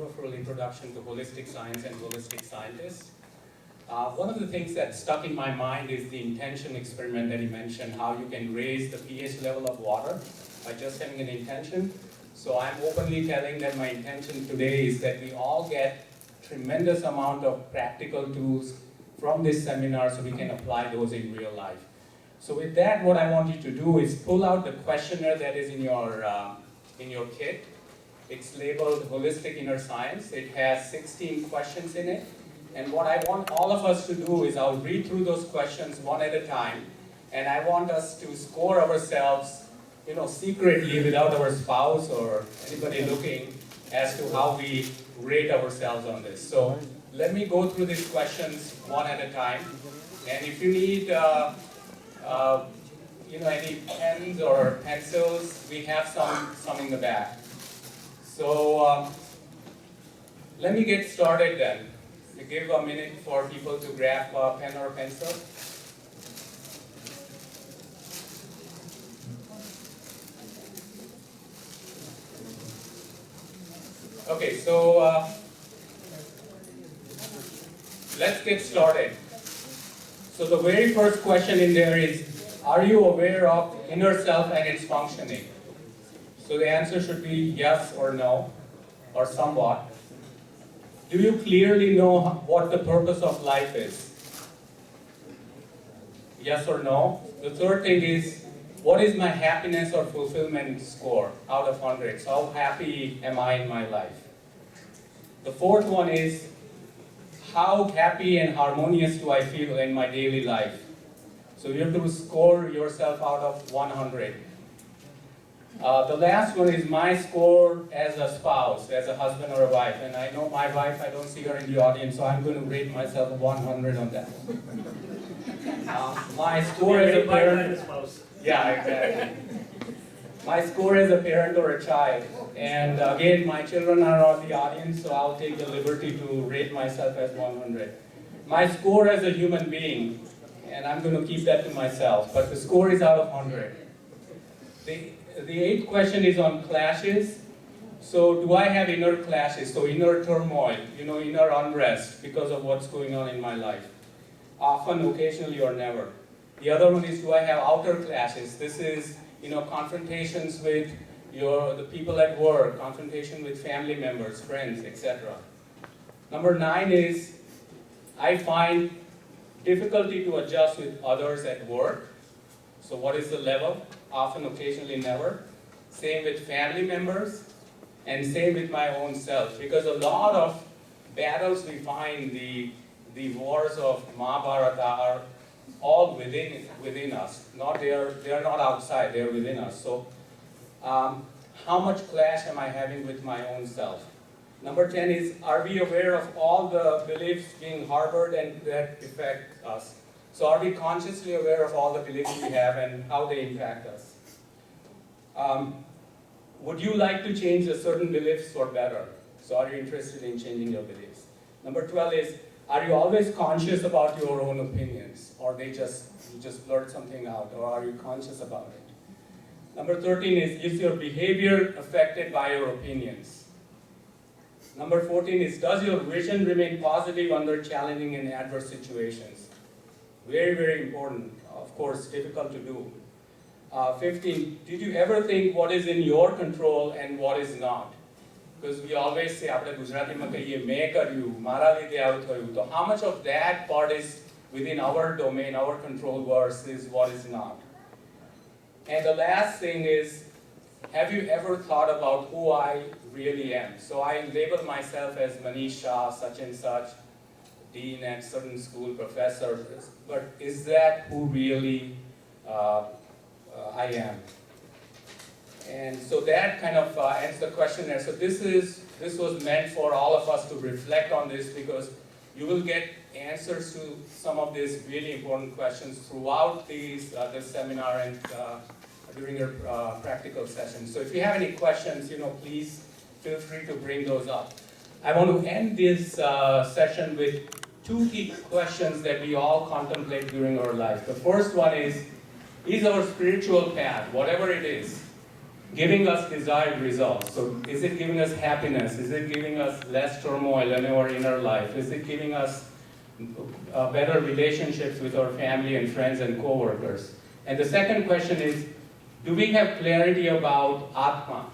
wonderful introduction to holistic science and holistic scientists. One of the things that stuck in my mind is the intention experiment that he mentioned, how you can raise the pH level of water by just having an intention. So I'm openly telling that my intention today is that we all get tremendous amount of practical tools from this seminar so we can apply those in real life. So with that, what I want you to do is pull out the questionnaire that is in your kit. It's labeled Holistic Inner Science. It has 16 questions in it. And what I want all of us to do is I'll read through those questions one at a time. And I want us to score ourselves, secretly without our spouse or anybody looking as to how we rate ourselves on this. So let me go through these questions one at a time. And if you need any pens or pencils, we have some in the back. So let me get started then. We give a minute for people to grab a pen or pencil. Okay, so let's get started. So the very first question in there is, are you aware of inner self and its functioning? So the answer should be yes or no, or somewhat. Do you clearly know what the purpose of life is? Yes or no? The third thing is, what is my happiness or fulfillment score out of 100? So how happy am I in my life? The fourth one is, how happy and harmonious do I feel in my daily life? So you have to score yourself out of 100. The last one is my score as a spouse, as a husband or a wife. And I know my wife, I don't see her in the audience, so I'm going to rate myself 100 on that. My score as a parent. Yeah, exactly. My score as a parent or a child. And again, my children are on the audience, so I'll take the liberty to rate myself as 100. My score as a human being, and I'm going to keep that to myself, but the score is out of 100. The eighth question is on clashes. So do I have inner clashes? So inner turmoil, inner unrest because of what's going on in my life. Often, occasionally, or never. The other one is, do I have outer clashes? This is, confrontations with the people at work, confrontation with family members, friends, etc. Number 9 is, I find difficulty to adjust with others at work. So what is the level? Often, occasionally, never. Same with family members, and same with my own self. Because a lot of battles we find, the wars of Mahabharata are all within us. They are not outside, they are within us. So how much clash am I having with my own self? Number 10 is, are we aware of all the beliefs being harbored and that affect us? So are we consciously aware of all the beliefs we have and how they impact us? Would you like to change a certain beliefs for better? So are you interested in changing your beliefs? Number 12 is, are you always conscious about your own opinions? Or you just blurt something out, or are you conscious about it? Number 13 is your behavior affected by your opinions? Number 14 is, does your vision remain positive under challenging and adverse situations? Very, very important. Of course, difficult to do. 15, did you ever think what is in your control and what is not? Because we always say, આપણે ગુજરાતીમાં કહીએ મેં કર્યું, મારા લીધે આવું થયું. So how much of that part is within our domain, our control versus what is not? And the last thing is, have you ever thought about who I really am? So I label myself as Manish, Shah, such and such, dean at certain school, professor, but is that who really I am? And so that kind of ends the questionnaire. So this was meant for all of us to reflect on this, because you will get answers to some of these really important questions throughout this seminar and during your practical sessions. So if you have any questions, please feel free to bring those up. I want to end this session with 2 key questions that we all contemplate during our life. The first one is our spiritual path, whatever it is, giving us desired results. So is it giving us happiness? Is it giving us less turmoil in our inner life? Is it giving us better relationships with our family and friends and coworkers? And the second question is, do we have clarity about Atma,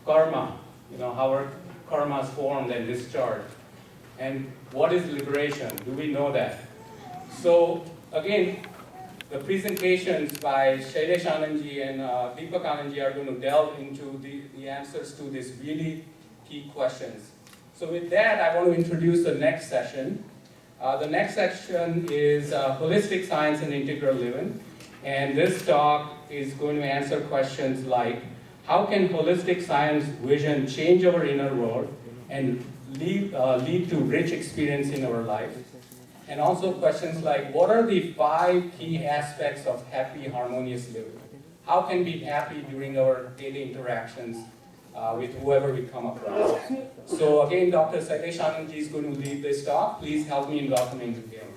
karma, how our karma is formed and discharged? And what is liberation? Do we know that? So again, the presentations by Shailesh Anandji and Deepak Anandji are going to delve into the answers to these really key questions. So with that, I want to introduce the next session. The next section is Holistic Science and Integral Living. And this talk is going to answer questions like, how can holistic science vision change our inner world and lead to rich experience in our life? And also questions like, what are the 5 key aspects of happy, harmonious living? How can we be happy during our daily interactions with whoever we come across? So again, Dr. Shailesh Anandji is going to lead this talk. Please help me in welcoming him.